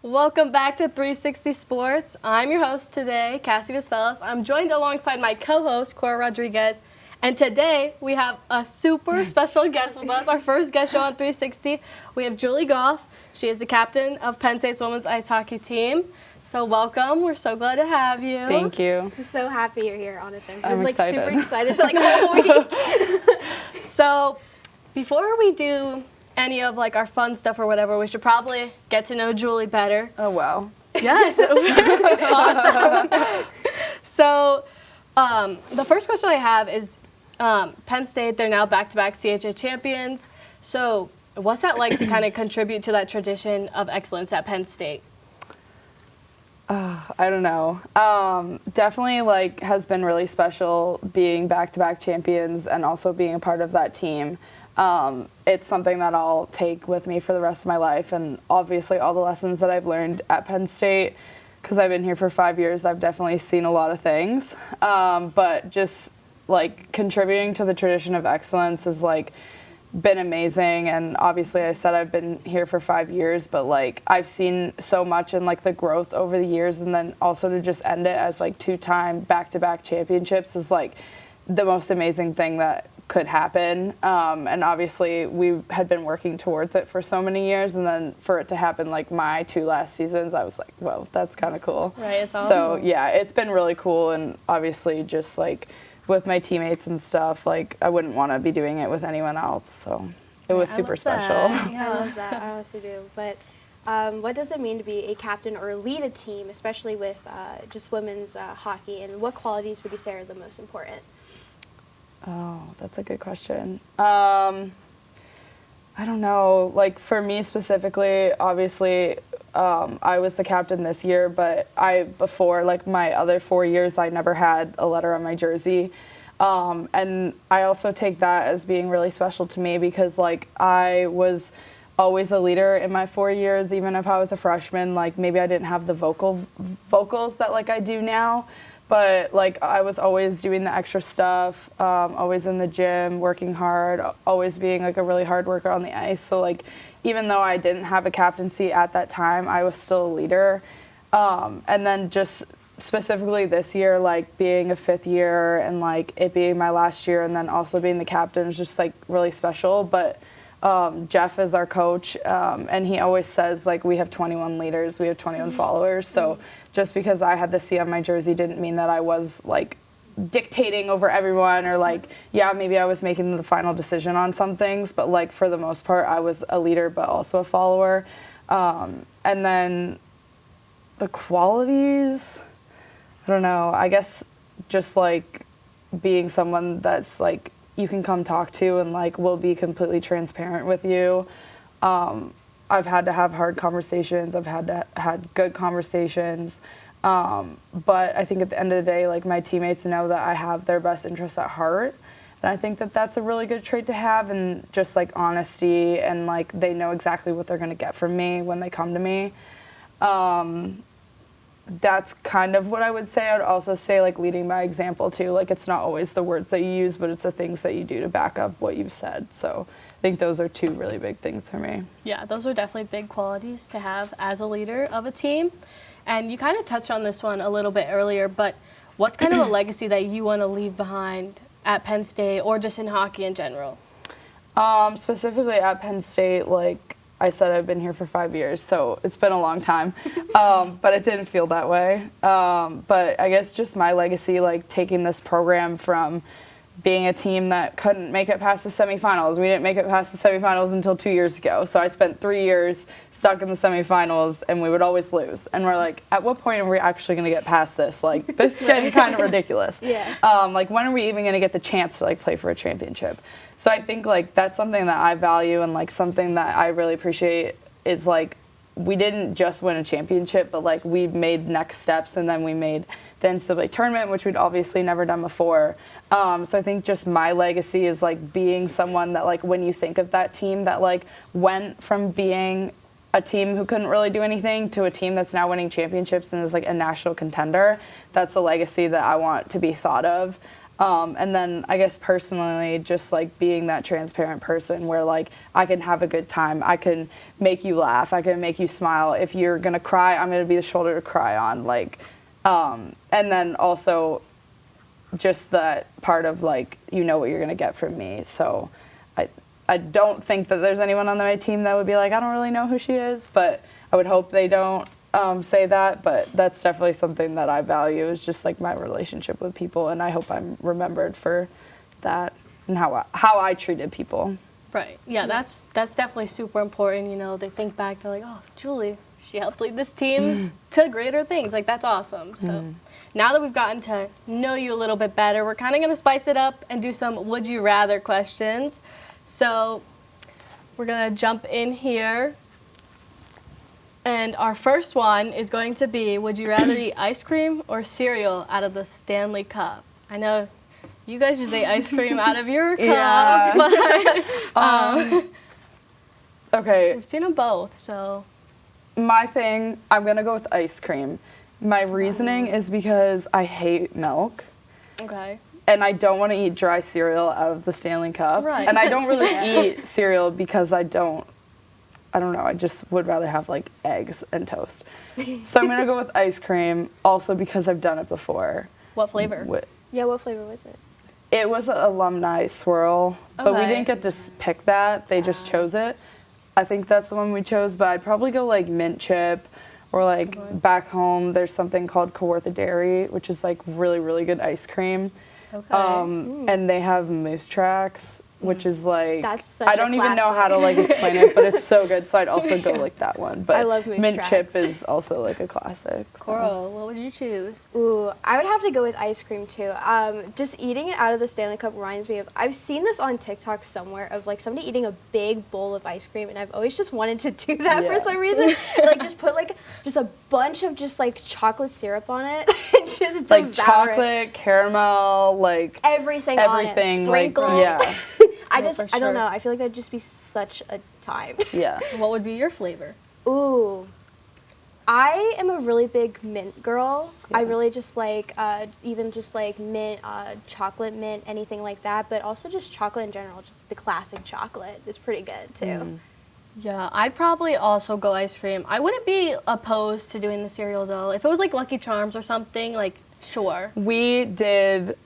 Welcome back to 360 Sports. I'm your host today, Kassie Vasellas. I'm joined alongside my co-host, Cora Rodriguez. And today, we have a super special guest with us, our first guest show on 360. We have Julie Gough. She is the captain of Penn State's women's ice hockey team. So welcome. We're so glad to have you. Thank you. I'm so happy you're here, honestly. I'm excited. Super excited all week. So before we do any of our fun stuff or whatever, we should probably get to know Julie better. Oh, wow. Yes. Awesome. So the first question I have is Penn State, they're now back-to-back CHA champions. So what's that like to kind of contribute to that tradition of excellence at Penn State? I don't know. Definitely has been really special being back-to-back champions and also being a part of that team. It's something that I'll take with me for the rest of my life, and obviously all the lessons that I've learned at Penn State, because I've been here for 5 years, I've definitely seen a lot of things. But just contributing to the tradition of excellence has been amazing, and obviously I said I've been here for 5 years, but I've seen so much in the growth over the years, and then also to just end it as 2-time back-to-back championships is the most amazing thing that could happen. And obviously we had been working towards it for so many years, and then for it to happen my 2 last seasons, I was well, that's kind of cool. Right, it's awesome. So yeah, it's been really cool, and obviously just with my teammates and stuff, I wouldn't want to be doing it with anyone else. So it was super special. Yeah. I love that. I honestly do. But what does it mean to be a captain or lead a team, especially with just women's hockey, and what qualities would you say are the most important? Oh, that's a good question. I don't know. For me specifically, obviously, I was the captain this year, but before my other 4 years, I never had a letter on my jersey. And I also take that as being really special to me because I was always a leader in my 4 years, even if I was a freshman. Maybe I didn't have the vocals that I do now. But I was always doing the extra stuff, always in the gym, working hard, always being a really hard worker on the ice. So even though I didn't have a captaincy at that time, I was still a leader. And then just specifically this year, being a 5th year and it being my last year, and then also being the captain is just really special. But Jeff is our coach, and he always says we have 21 leaders, we have 21 followers. So just because I had the C on my jersey didn't mean that I was dictating over everyone, or yeah, maybe I was making the final decision on some things, but for the most part I was a leader but also a follower. And then the qualities, I don't know, I guess just being someone that's you can come talk to and will be completely transparent with you. I've had to have hard conversations. I've had good conversations. But I think at the end of the day, my teammates know that I have their best interests at heart. And I think that that's a really good trait to have, and just honesty, and they know exactly what they're going to get from me when they come to me. That's kind of what I would say. I would also say leading by example too. It's not always the words that you use, but it's the things that you do to back up what you've said. So I think those are 2 really big things for me. Yeah, those are definitely big qualities to have as a leader of a team. And you kind of touched on this one a little bit earlier, but what's kind of a legacy that you want to leave behind at Penn State or just in hockey in general? Specifically at Penn State, I said, I've been here for 5 years, so it's been a long time, but it didn't feel that way. But I guess just my legacy, taking this program from being a team that couldn't make it past the semifinals. We didn't make it past the semifinals until 2 years ago. So I spent 3 years stuck in the semifinals, and we would always lose. And we're at what point are we actually going to get past this? This is getting kind of ridiculous. Yeah. When are we even going to get the chance to play for a championship? So I think that's something that I value, and something that I really appreciate is we didn't just win a championship, but we made next steps, and then we made the NCAA tournament, which we'd obviously never done before. So I think just my legacy is being someone that when you think of that team that went from being a team who couldn't really do anything to a team that's now winning championships and is a national contender. That's a legacy that I want to be thought of. And then I guess personally, just like being that transparent person where like I can have a good time, I can make you laugh, I can make you smile. If you're gonna cry, I'm gonna be the shoulder to cry on. Like, and then also just that part of like, you know what you're gonna get from me. So I don't think that there's anyone on my team that would be like, I don't really know who she is, but I would hope they don't say that. But that's definitely something that I value, is just like my relationship with people, and I hope I'm remembered for that and how I treated people. Right. Yeah, that's definitely super important. You know, they think back to like, oh, Julie, she helped lead this team to greater things. Like, that's awesome. So now that we've gotten to know you a little bit better, we're kind of going to spice it up and do some would you rather questions. So we're going to jump in here. And our first one is going to be, would you rather eat ice cream or cereal out of the Stanley Cup? I know you guys just ate ice cream out of your cup, but okay. we've seen them both, so. My thing, I'm going to go with ice cream. My reasoning is because I hate milk. Okay. And I don't want to eat dry cereal out of the Stanley Cup. Right. And I don't really eat cereal because I don't know, I just would rather have like eggs and toast. So I'm going to go with ice cream, also because I've done it before. What flavor? Yeah, what flavor was it? It was an alumni swirl, but we Okay. didn't get to pick that. They just chose it. I think that's the one we chose, but I'd probably go like mint chip, or like back home there's something called Kawartha Dairy, which is like really, really good ice cream. Okay. And they have moose tracks, which is like, That's such I don't a even know classic. how to like explain it, but it's so good. So I'd also go like that one. But I love moose mint tracks. chip is also like a classic. So. Cora, what would you choose? Ooh, I would have to go with ice cream too. Just eating it out of the Stanley Cup reminds me of, I've seen this on TikTok somewhere of like somebody eating a big bowl of ice cream, and I've always just wanted to do that for Yeah. some reason. Like just put like just a bunch of just like chocolate syrup on it and just Like devour it. chocolate, caramel, like Everything on it, everything. Like, sprinkles. yeah. I Yeah, just, for I don't sure. know. I feel like that'd just be such a time. Yeah. What would be your flavor? Ooh. I am a really big mint girl. I Yeah. really just like, even just like mint, chocolate mint, anything like that, but also just chocolate in general. Just the classic chocolate is pretty good too. Yeah, I'd probably also go ice cream. I wouldn't be opposed to doing the cereal though. If it was like Lucky Charms or something, like, sure. We did,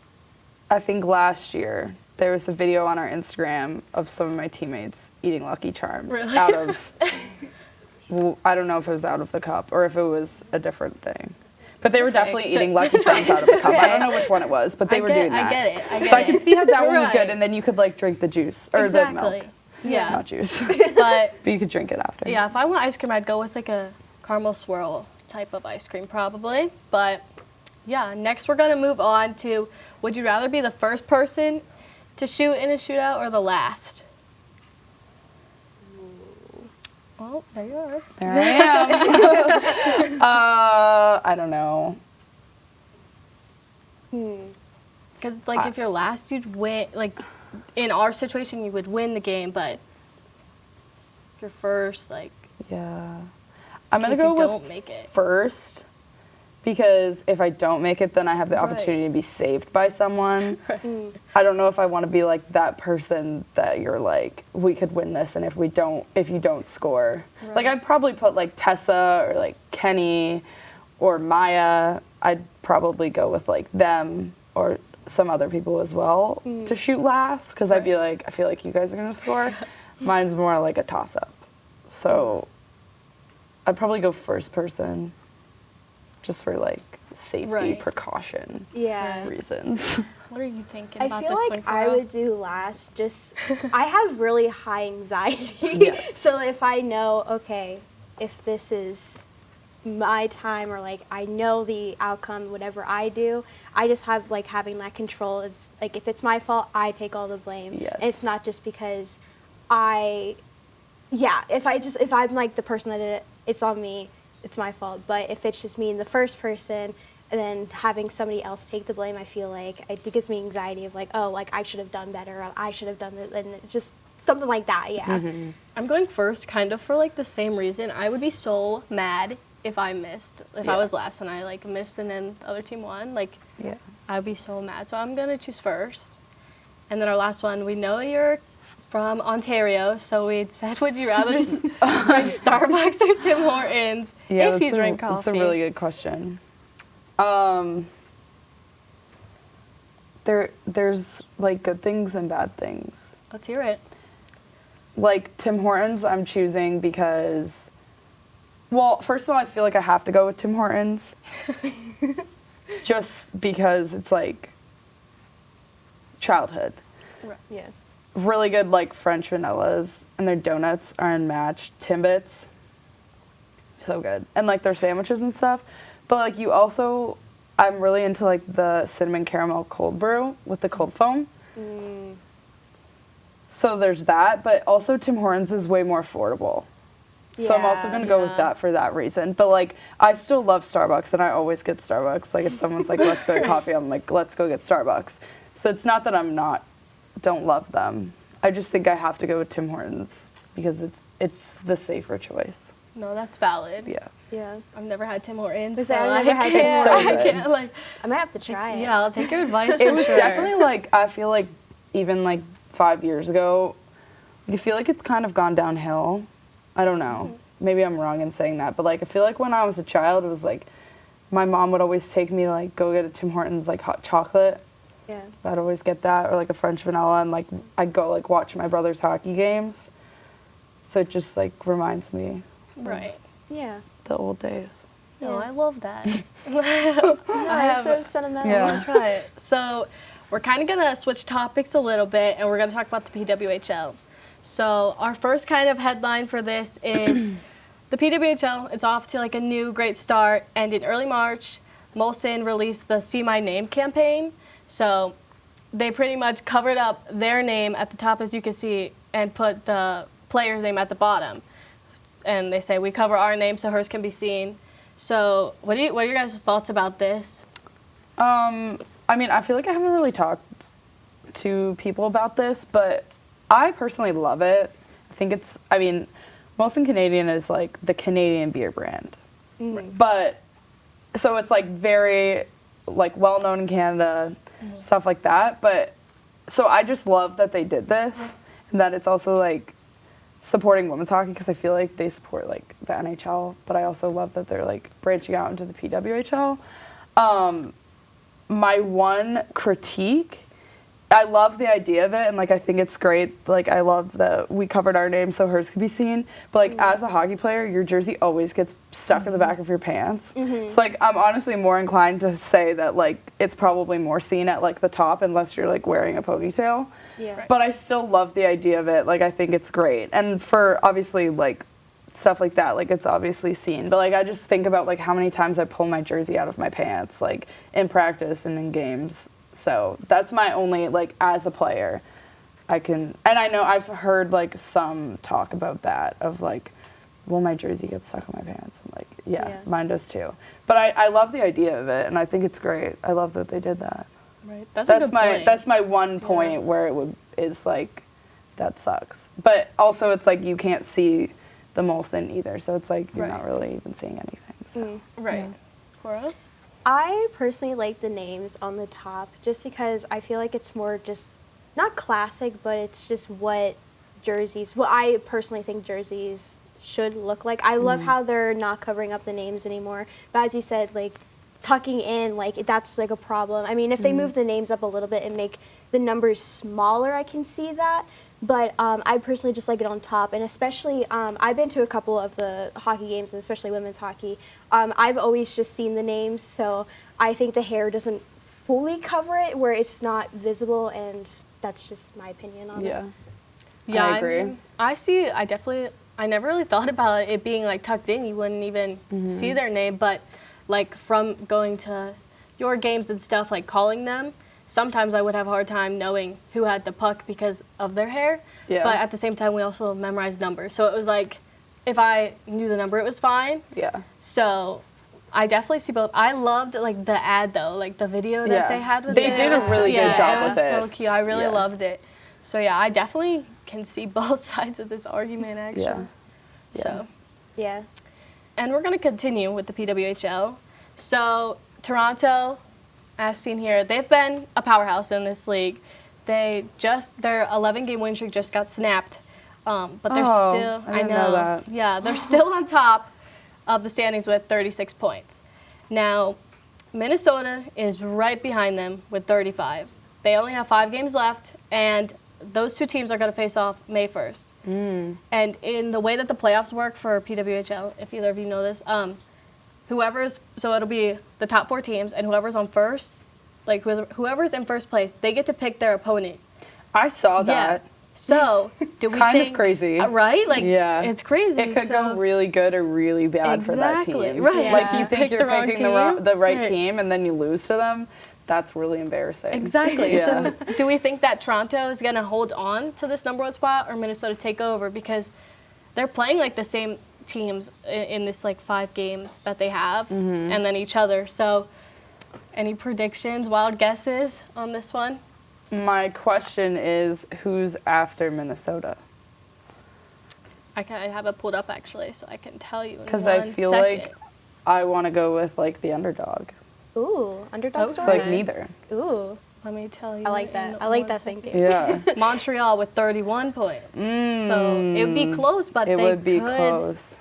I think last year, there was a video on our Instagram of some of my teammates eating Lucky Charms Really? out of, well, I don't know if it was out of the cup or if it was a different thing. But they were Okay, definitely so- eating Lucky Charms out of the cup. I don't Okay. know which one it was, but they were doing that. I get it. I get So I it. could see how that one was Right. good, and then you could like drink the juice or the milk. Exactly. Yeah. Not juice. But But you could drink it after. yeah, if I want ice cream, I'd go with like a caramel swirl type of ice cream probably. But yeah, next we're gonna move on to, would you rather be the first person to shoot in a shootout or the last? Oh, there you are. There I am. I don't know. Because it's like if you're last, you'd win. Like in our situation, you would win the game, but if you're first, like, Yeah. I'm going case to go you with don't make it. first, because if I don't make it, then I have the Right. opportunity to be saved by someone. I don't know if I want to be like that person that you're like, we could win this, and if you don't score. Like, Right. I'd probably put like Tessa or like Kenny or Maya. I'd probably go with like them or some other people as well to shoot last, because I'd be like, I feel like you guys are going to score. Mine's more like a toss-up. So I'd probably go first person, just for like safety Right. precaution Yeah. reasons. What are you thinking I about feel this like one, I Cora? would do last. Just I have really high anxiety. Yes. So if I know, okay, if this is my time, or like I know the outcome, whatever I do, I just have like having that control. It's like if it's my fault, I take all the blame. Yes. And it's not just because if I'm like the person that did it, it's on me. It's my fault. But if it's just me and the first person, and then having somebody else take the blame, I feel like it gives me anxiety of like, oh, like I should have done better, or I should have done it, and it's just something like that. Yeah. I'm going first kind of for like the same reason. I would be so mad if I missed, if I Yeah. was last and I like missed and then the other team won. Like, Yeah. I'd be so mad. So I'm going to choose first. And then our last one, we know you're from Ontario, so we said, would you rather drink Starbucks or Tim Hortons if you drink coffee? That's a really good question. There's like good things and bad things. Let's hear it. Like Tim Hortons, I'm choosing because, well, first of all, I feel like I have to go with Tim Hortons. Just because it's like childhood. Right. Yeah. Really good like French vanillas, and their donuts are unmatched. Timbits, so good, and like their sandwiches and stuff. But like you also, I'm really into like the cinnamon caramel cold brew with the cold foam. So there's that, but also Tim Hortons is way more affordable. So I'm also going to go with that for that reason. But like I still love Starbucks, and I always get Starbucks. Like if someone's like, let's go get coffee, I'm like, let's go get Starbucks. So it's not that don't love them. I just think I have to go with Tim Hortons because it's the safer choice. No, that's valid. Yeah. Yeah. I've never had Tim Hortons, So I've never had It's so good. I can't, like, I might have to try it. yeah, I'll take your advice. It for was sure. definitely like, I feel like even like 5 years ago, I feel like it's kind of gone downhill. I don't know. Maybe I'm wrong in saying that, but like I feel like when I was a child, it was like my mom would always take me to like go get a Tim Hortons like hot chocolate. Yeah. I'd always get that, or like a French vanilla, and like I'd go like watch my brother's hockey games. So it just like reminds me Right. Yeah. the old days. No, Yeah. I love that. I so sentimental. Yeah. That's right. So we're kind of going to switch topics a little bit, and we're going to talk about the PWHL. So our first kind of headline for this is the PWHL is off to like a new great start, and in early March, Molson released the See My Name campaign. So they pretty much covered up their name at the top, as you can see, and put the player's name at the bottom. And they say, we cover our name so hers can be seen. So what are your guys' thoughts about this? I mean, I feel like I haven't really talked to people about this, but I personally love it. I think Molson Canadian is like the Canadian beer brand. But, so it's like very like well known in Canada, stuff like that. But, so I just love that they did this, and that it's also like supporting women's hockey, because I feel like they support like the NHL, but I also love that they're like branching out into the PWHL. My one critique, I love the idea of it, and like I think it's great. Like I love that we covered our name so hers could be seen. But like as a hockey player, your jersey always gets stuck in the back of your pants. So like I'm honestly more inclined to say that like it's probably more seen at like the top, unless you're like wearing a ponytail. Yeah. Right. But I still love the idea of it. Like I think it's great, and for obviously like stuff like that, like it's obviously seen. But like I just think about like how many times I pull my jersey out of my pants, like in practice and in games. So that's my only, like, as a player, and I know I've heard, like, some talk about that, of, like, well, my jersey gets stuck in my pants. I'm like, yeah, mine does too. But I love the idea of it, and I think it's great. I love that they did that. Right. That's a good point. That's my one point where is, like, that sucks. But also it's, like, you can't see the Molson either, so it's, like, you're not really even seeing anything. So. Right. Cora? I personally like the names on the top just because I feel like it's more just, not classic, but it's just what I personally think jerseys should look like. I love how they're not covering up the names anymore. But as you said, like, tucking in, like, that's like a problem. I mean, if they move the names up a little bit and make the numbers smaller, I can see that. But I personally just like it on top, and especially I've been to a couple of the hockey games, and especially women's hockey. I've always just seen the names, so I think the hair doesn't fully cover it where it's not visible, and that's just my opinion on it. Yeah, I agree. I never really thought about it being like tucked in. You wouldn't even see their name, but like from going to your games and stuff, like calling them, sometimes I would have a hard time knowing who had the puck because of their hair. Yeah. But at the same time, we also memorized numbers. So it was like, if I knew the number, it was fine. Yeah. So I definitely see both. I loved like the ad though, like the video that they had with it. They did a really good job with it. It was so cute. I really loved it. So yeah, I definitely can see both sides of this argument actually. Yeah. So. Yeah. And we're going to continue with the PWHL. So Toronto as seen here, they've been a powerhouse in this league. Their 11-game win streak just got snapped, but they're still. I didn't know that. Yeah, they're still on top of the standings with 36 points. Now, Minnesota is right behind them with 35. They only have 5 games left, and those two teams are going to face off May 1st. And in the way that the playoffs work for PWHL, if either of you know this, so it'll be the top 4 teams, and whoever's on first, like whoever's in first place, they get to pick their opponent. I saw that. Yeah. So, do we kind think... of crazy. Right? Like, yeah. It's crazy. It could go really good or really bad for that team. Right. Yeah. Like, you think you're picking the right Right. team, and then you lose to them. That's really embarrassing. Exactly. Yeah. So, do we think that Toronto is going to hold on to this number 1 spot, or Minnesota take over? Because they're playing, like, the same teams in this, like, 5 games that they have, and then each other. So, any predictions, wild guesses on this one? My question is, who's after Minnesota? I have it pulled up, actually, so I can tell you in 1 second. Because I feel like I want to go with, like, the underdog. Ooh, underdog It's story. like neither. Ooh, Let me tell you. I like that. I like that thinking. Yeah. Montreal with 31 points. So it would be close, but It they would be could, close.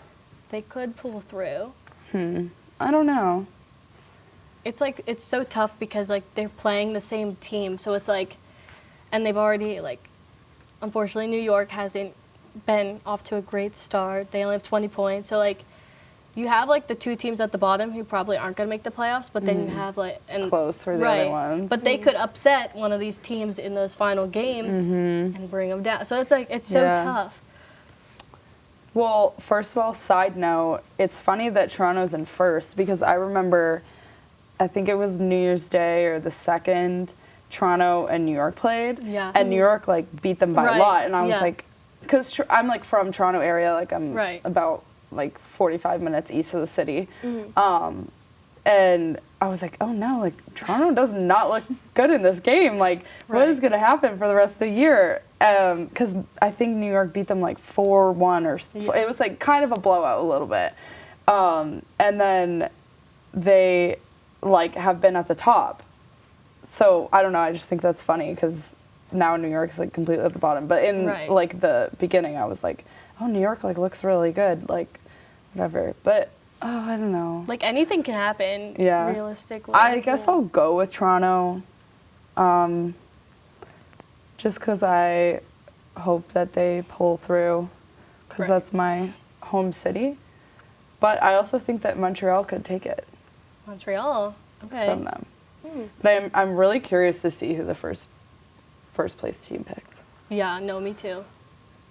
They could pull through. I don't know. It's like, it's so tough because, like, they're playing the same team. So it's like, and they've already, like, unfortunately, New York hasn't been off to a great start. They only have 20 points. So, like, you have, like, the 2 teams at the bottom who probably aren't going to make the playoffs, but then you have, like... and close for the other ones. But they could upset one of these teams in those final games and bring them down. So it's, like, it's so tough. Well, first of all, side note, it's funny that Toronto's in first because I remember, I think it was New Year's Day or the 2nd, Toronto and New York played. Yeah. And New York, like, beat them by a lot. And I was Yeah. like, because I'm, like, from Toronto area, like, I'm about, like, 45 minutes east of the city. And I was like, oh, no, like, Toronto does not look good in this game. Like, what is going to happen for the rest of the year? Because I think New York beat them, like, 4-1 or... It was, like, kind of a blowout a little bit. And then they, like, have been at the top. So, I don't know, I just think that's funny because now New York's, like, completely at the bottom. But in, like, the beginning, I was like, oh, New York, like, looks really good. Like, whatever. But... oh, I don't know. Like, anything can happen, realistically. I guess I'll go with Toronto, just because I hope that they pull through, because that's my home city. But I also think that Montreal could take it. Montreal, okay. From them. But I'm really curious to see who the first place team picks. Yeah, no, me too.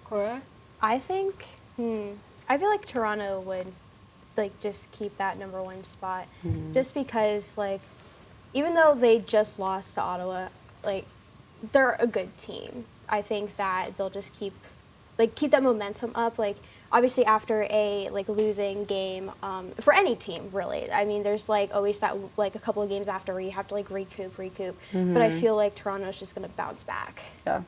Cora? I think, I feel like Toronto would, like, just keep that number 1 spot. Just because, like, even though they just lost to Ottawa, like, they're a good team. I think that they'll just keep that momentum up. Like, obviously after a, like, losing game, for any team, really. I mean, there's, like, always that, like, a couple of games after where you have to, like, recoup. But I feel like Toronto's just going to bounce back. Yeah,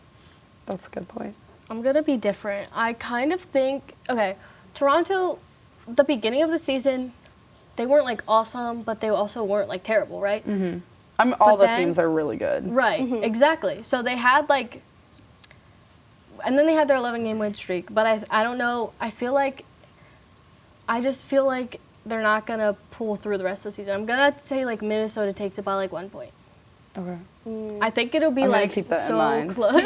that's a good point. I'm going to be different. I kind of think, okay, Toronto, the beginning of the season, they weren't, like, awesome, but they also weren't, like, terrible, right? All the teams are really good. Right, exactly. So they had, like, and then they had their 11-game win streak. But I don't know. I just feel like they're not going to pull through the rest of the season. I'm going to say, like, Minnesota takes it by, like, 1 point. Okay. I think it'll be, I'm like, keep that so in mind. close.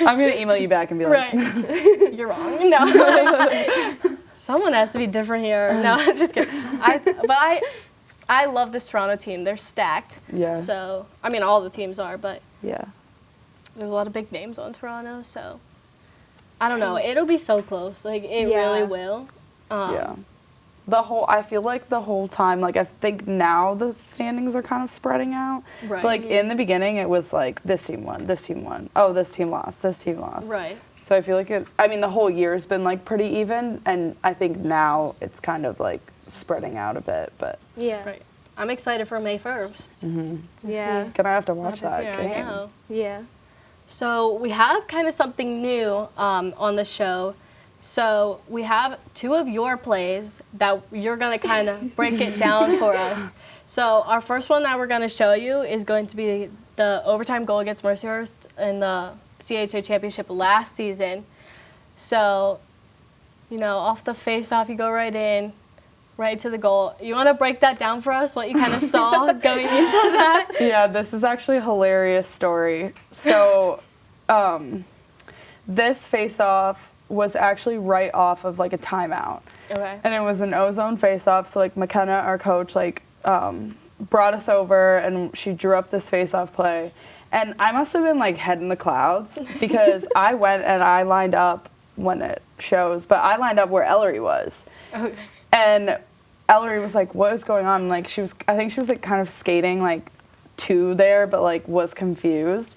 I'm going to email you back and be like... right. You're wrong. No. Someone has to be different here. No, I'm just kidding. I love this Toronto team. They're stacked. Yeah. So, I mean, all the teams are, but Yeah. there's a lot of big names on Toronto, so I don't know. It'll be so close. Like, it really will. Yeah. I feel like the whole time, like, I think now the standings are kind of spreading out. Right. But, like, in the beginning, it was like, this team won, this team won. Oh, this team lost, this team lost. Right. So I feel like the whole year has been, like, pretty even. And I think now it's kind of, like, spreading out a bit. But Yeah. Right. I'm excited for May 1st. Yeah. gonna have to watch What that happens here, I game. know. Yeah. So we have kind of something new on the show. So we have 2 of your plays that you're going to kind of break it down for us. So our first one that we're going to show you is going to be the overtime goal against Mercyhurst in the CHA championship last season. So, off the face-off, you go right to the goal. You want to break that down for us, what you kind of saw going into that? Yeah, this is actually a hilarious story. So, this face-off was actually right off of, like, a timeout. Okay. And it was an ozone face-off, so, like, McKenna, our coach, like, brought us over, and she drew up this face-off play. And I must have been, like, head in the clouds, because I went and I lined up when it shows, but I lined up where Ellery was. Okay. And Ellery was like, what is going on? Like, I think she was, like, kind of skating, like, to there, but, like, was confused.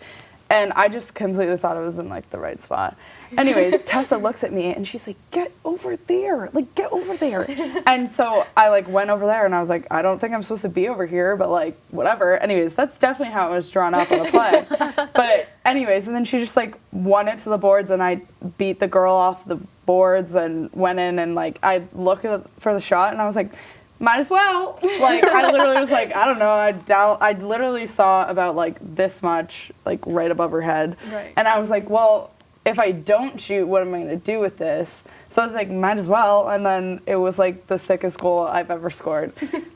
And I just completely thought it was in, like, the right spot. Anyways, Tessa looks at me, and she's like, get over there. Like, get over there. And so I, like, went over there, and I was like, I don't think I'm supposed to be over here, but, like, whatever. Anyways, that's definitely how it was drawn up on the play. But anyways, and then she just, like, won it to the boards, and I beat the girl off the boards and went in, and, like, I looked for the shot, and I was like, might as well. Like, I literally was like, I don't know, I literally saw about, like, this much, like, right above her head. Right. And I was like, well, if I don't shoot, what am I going to do with this? So I was like, might as well. And then it was, like, the sickest goal I've ever scored.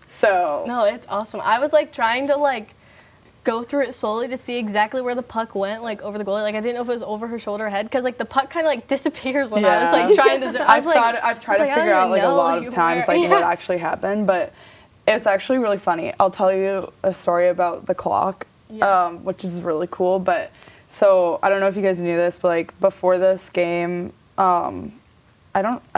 So. No, it's awesome. I was, like, trying to, like, go through it slowly to see exactly where the puck went, like, over the goalie. Like, I didn't know if it was over her shoulder or head, because, like, the puck kind of, like, disappears when I was, like, trying to zoom. I've tried to figure out, like, a lot of times, like, what actually happened. But it's actually really funny. I'll tell you a story about the clock, which is really cool. But so I don't know if you guys knew this, but, like, before this game, I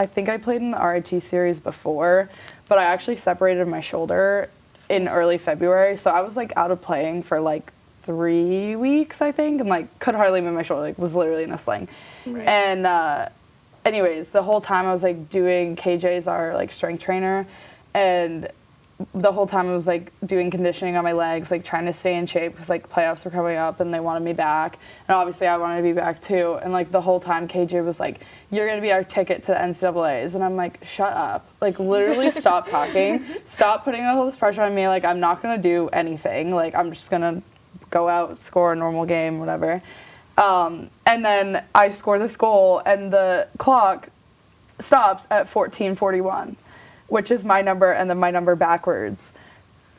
think I played in the RIT series before, but I actually separated my shoulder in early February. So I was, like, out of playing for, like, 3 weeks, I think, and, like, could hardly move my shoulder, like, was literally in a sling. Right. And anyways, the whole time I was, like, doing, KJ's our, like, strength trainer, and the whole time I was, like, doing conditioning on my legs, like, trying to stay in shape, because, like, playoffs were coming up and they wanted me back, and obviously I wanted to be back too. And, like, the whole time KJ was like, you're gonna be our ticket to the NCAAs, and I'm like, shut up, like, literally stop talking, stop putting all this pressure on me, like, I'm not gonna do anything, like, I'm just gonna go out, score a normal game, whatever. And then I score this goal, and the clock stops at 14:41. Which is my number, and then my number backwards.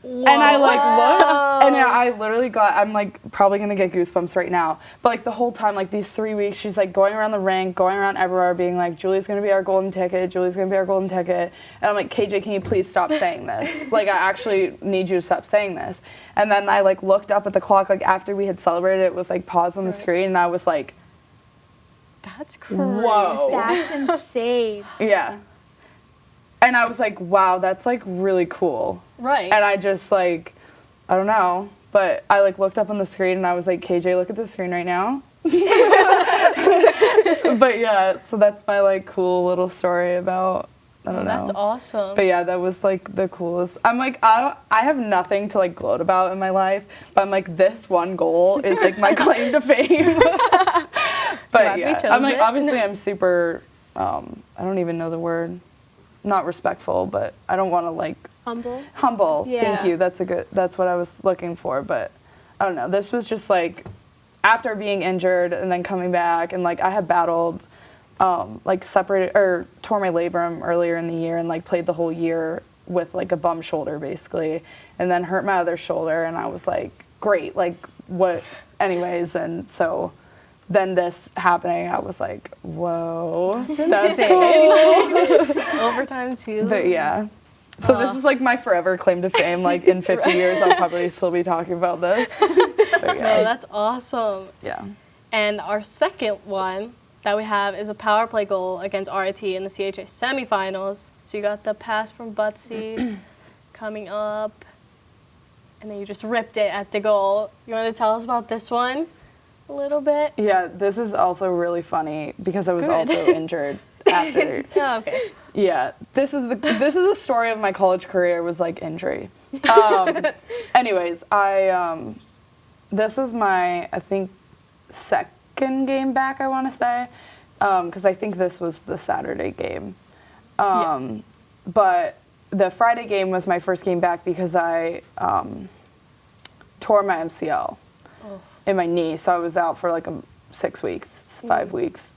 Whoa. And I, like, look, and I literally I'm, like, probably going to get goosebumps right now. But, like, the whole time, like, these 3 weeks, she's, like, going around the rink, going around everywhere, being like, Julie's going to be our golden ticket, Julie's going to be our golden ticket. And I'm like, KJ, can you please stop saying this? Like, I actually need you to stop saying this. And then I, like, looked up at the clock, like, after we had celebrated, it was, like, paused on the screen, and I was like, that's crazy. Whoa. That's insane. Yeah. And I was like, wow, that's, like, really cool. Right. And I just, like, I don't know. But I, like, looked up on the screen, and I was like, KJ, look at the screen right now. But, yeah, so that's my, like, cool little story about, I don't know. That's awesome. But, yeah, that was, like, the coolest. I'm, like, I have nothing to, like, gloat about in my life. But I'm, like, this one goal is, like, my claim to fame. But, yeah, I'm, like, obviously I'm super, I don't even know the word. Not respectful, but I don't want to, like... Humble. Yeah. Thank you. That's what I was looking for. But I don't know. This was just, like, after being injured and then coming back, and, like, I had battled, like, tore my labrum earlier in the year, and, like, played the whole year with, like, a bum shoulder, basically, and then hurt my other shoulder, and I was like, great, like, what, anyways, and so... Then this happening, I was like, whoa. That's cool. Overtime, too. But, yeah. So this is, like, my forever claim to fame. Like, in 50 years, I'll probably still be talking about this. But, yeah. No, that's awesome. Yeah. And our second one that we have is a power play goal against RIT in the CHA semifinals. So you got the pass from Butsy coming up, and then you just ripped it at the goal. You want to tell us about this one? A little bit. Yeah, this is also really funny because I was also injured after. Oh, okay. Yeah, this is the story of my college career, was, like, injury. Anyways, this was my, I think, second game back, I want to say. because I think this was the Saturday game. But the Friday game was my first game back because I tore my MCL in my knee, so I was out for like 6 weeks, 5 weeks,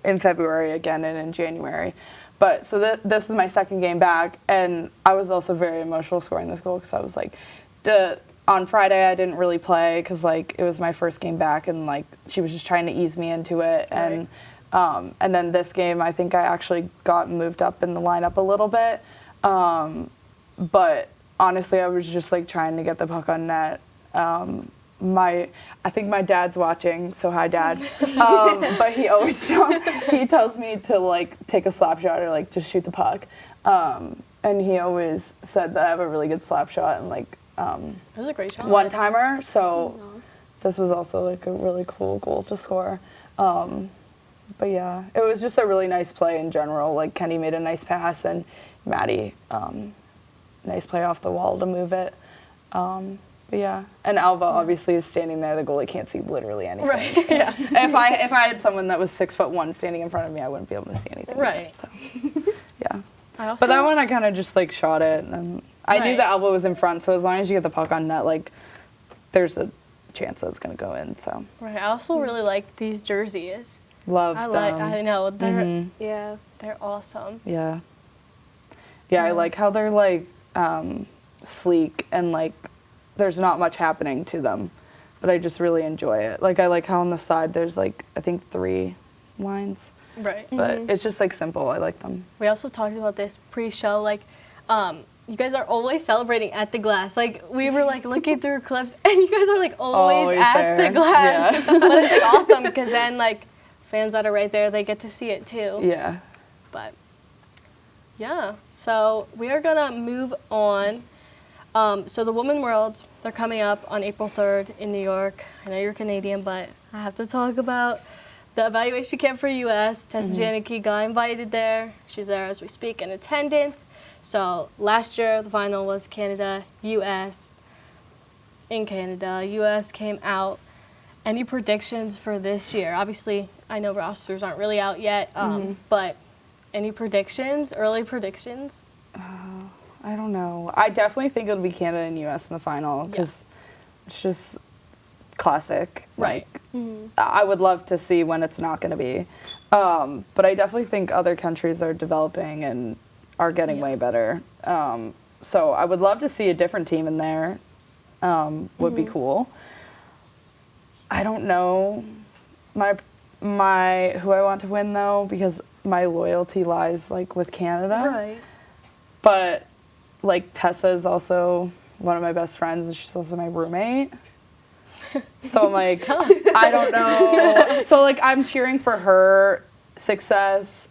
in February again and in January. But so this was my second game back, and I was also very emotional scoring this goal because I was like, on Friday I didn't really play because like it was my first game back, and like she was just trying to ease me into it, and then this game I think I actually got moved up in the lineup a little bit, but honestly I was just like trying to get the puck on net. I think my dad's watching, so hi Dad. But he always tells me to like take a slap shot or like just shoot the puck. And he always said that I have a really good slap shot and like it was a great shot. One timer. So this was also like a really cool goal to score. But yeah, it was just a really nice play in general. Like Kenny made a nice pass and Maddie, nice play off the wall to move it. But yeah, and Alva obviously is standing there. The goalie can't see literally anything. Right. So Yeah. If I had someone that was 6'1" standing in front of me, I wouldn't be able to see anything. Right. Either, so yeah. But that one I kind of just like shot it, and I knew that Alva was in front. So as long as you get the puck on net, like there's a chance that it's gonna go in. So. Right. I also really like these jerseys. Love them. I know they're they're awesome. Yeah. Yeah, I like how they're like sleek and like there's not much happening to them, but I just really enjoy it. Like I like how on the side there's like I think 3 lines. Right. But it's just like simple. I like them. We also talked about this pre-show, like you guys are always celebrating at the glass. Like we were like looking through clips and you guys are like always at there. the glass. Yeah. But it's like awesome because then like fans that are right there, they get to see it too. Yeah. But yeah, so we are gonna move on. So the Women Worlds, they're coming up on April 3rd in New York. I know you're Canadian, but I have to talk about the evaluation camp for U.S. Tessa Janicki got invited there. She's there as we speak in attendance. So last year, the final was Canada, U.S. In Canada, U.S. came out. Any predictions for this year? Obviously, I know rosters aren't really out yet, but any predictions, early predictions? I don't know. I definitely think it'll be Canada and U.S. in the final because it's just classic. Right. Like, I would love to see when it's not going to be. But I definitely think other countries are developing and are getting way better. So I would love to see a different team in there. Would be cool. I don't know my who I want to win though, because my loyalty lies like with Canada. Right. But like Tessa is also one of my best friends, and she's also my roommate. So I'm like, I don't know. So like I'm cheering for her success.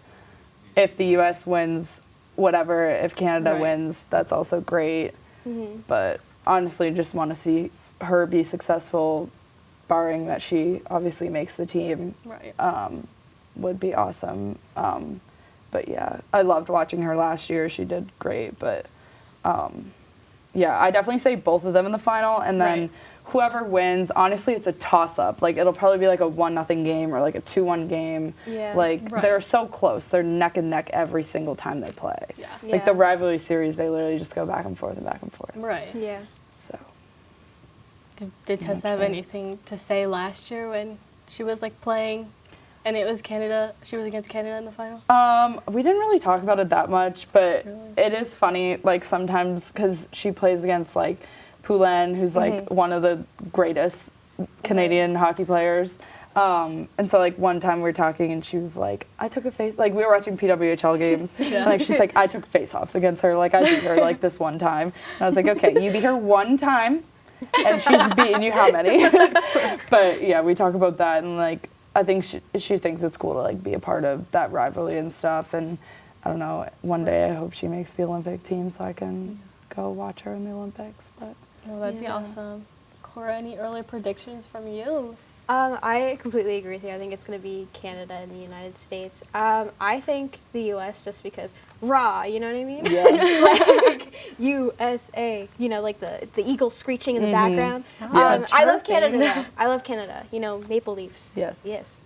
If the U.S. wins, whatever. If Canada wins, that's also great. But honestly, just want to see her be successful, barring that she obviously makes the team. Right. Would be awesome. But yeah, I loved watching her last year. She did great. But yeah, I definitely say both of them in the final, and then whoever wins, honestly, it's a toss-up. Like, it'll probably be like a 1-0 game or like a 2-1 game. Yeah. Like, they're so close. They're neck and neck every single time they play. Yeah. Like, the rivalry series, they literally just go back and forth and back and forth. Right. Yeah. So. Did Tessa have anything to say last year when she was like playing and it was Canada, she was against Canada in the final? We didn't really talk about it that much, but it is funny, like sometimes, because she plays against like Poulin, who's like one of the greatest Canadian hockey players. And so like one time we were talking and she was like, I took a face, like we were watching PWHL games, and like she's like, I took face-offs against her, like I beat her like this one time. And I was like, okay, you beat her one time, and she's beaten you how many? But yeah, we talk about that, and like I think she thinks it's cool to like be a part of that rivalry and stuff. And I don't know, one day I hope she makes the Olympic team so I can go watch her in the Olympics. But that'd be awesome. Cora, any early predictions from you? I completely agree with you. I think it's going to be Canada and the United States. I think the U.S. just because raw, you know what I mean? Yeah. Like USA, you know, like the eagle screeching in the background. Yeah, I love Canada though. I love Canada. You know, Maple Leafs. Yes. Yes.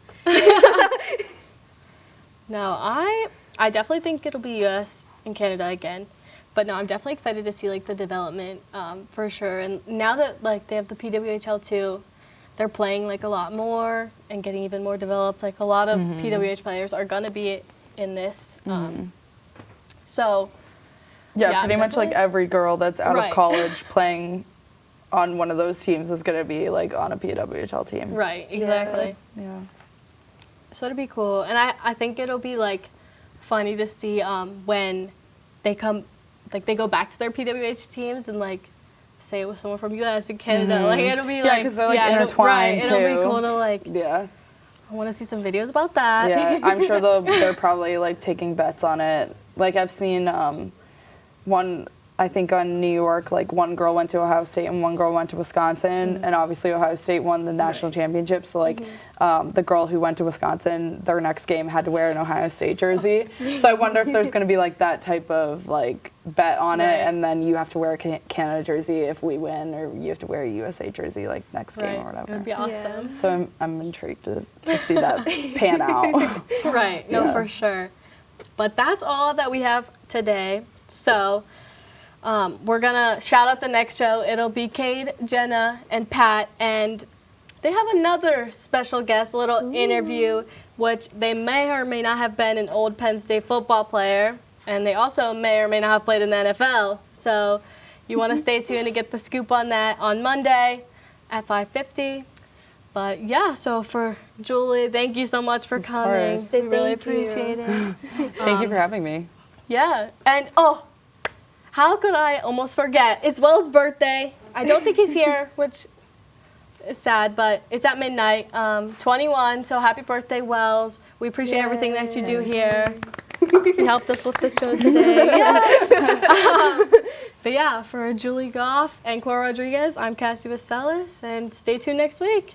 No, I definitely think it'll be U.S. and Canada again. But no, I'm definitely excited to see like the development for sure. And now that like they have the PWHL too, they're playing like a lot more and getting even more developed. Like a lot of PWH players are gonna be in this. So yeah, pretty much like every girl that's out Right. of college playing on one of those teams is gonna be like on a PWHL team. Right, exactly. Yeah. So it'll be cool, and I think it'll be like funny to see when they come, like they go back to their PWH teams and like say it was someone from U.S. and Canada. Like it'll be like because they're like intertwined it'll too. be cool to like. Yeah. I want to see some videos about that. Yeah, I'm sure they're probably like taking bets on it. Like I've seen one, I think on New York, like one girl went to Ohio State and one girl went to Wisconsin, and obviously Ohio State won the national championship. So like the girl who went to Wisconsin, their next game had to wear an Ohio State jersey. So I wonder if there's going to be like that type of like bet on it, and then you have to wear a Canada jersey if we win, or you have to wear a USA jersey like next game or whatever. It would be awesome. So I'm intrigued to see that pan out. Right. No, for sure. But that's all that we have today. So we're going to shout out the next show. It'll be Cade, Jenna, and Pat. And they have another special guest, a little interview, which they may or may not have been an old Penn State football player. And they also may or may not have played in the NFL. So you want to stay tuned to get the scoop on that on Monday at 5:50. But yeah, so for Julie, thank you so much for coming. course. We really Thank you. appreciate it. Thank you for having me. Yeah, and how could I almost forget? It's Will's birthday. I don't think he's here, which is sad, but it's at midnight. 21, so happy birthday, Wells. We appreciate everything that you do here. You helped us with the show today. Yes. But yeah, for Julie Gough and Cora Rodriguez, I'm Kassie Vasellas, and stay tuned next week.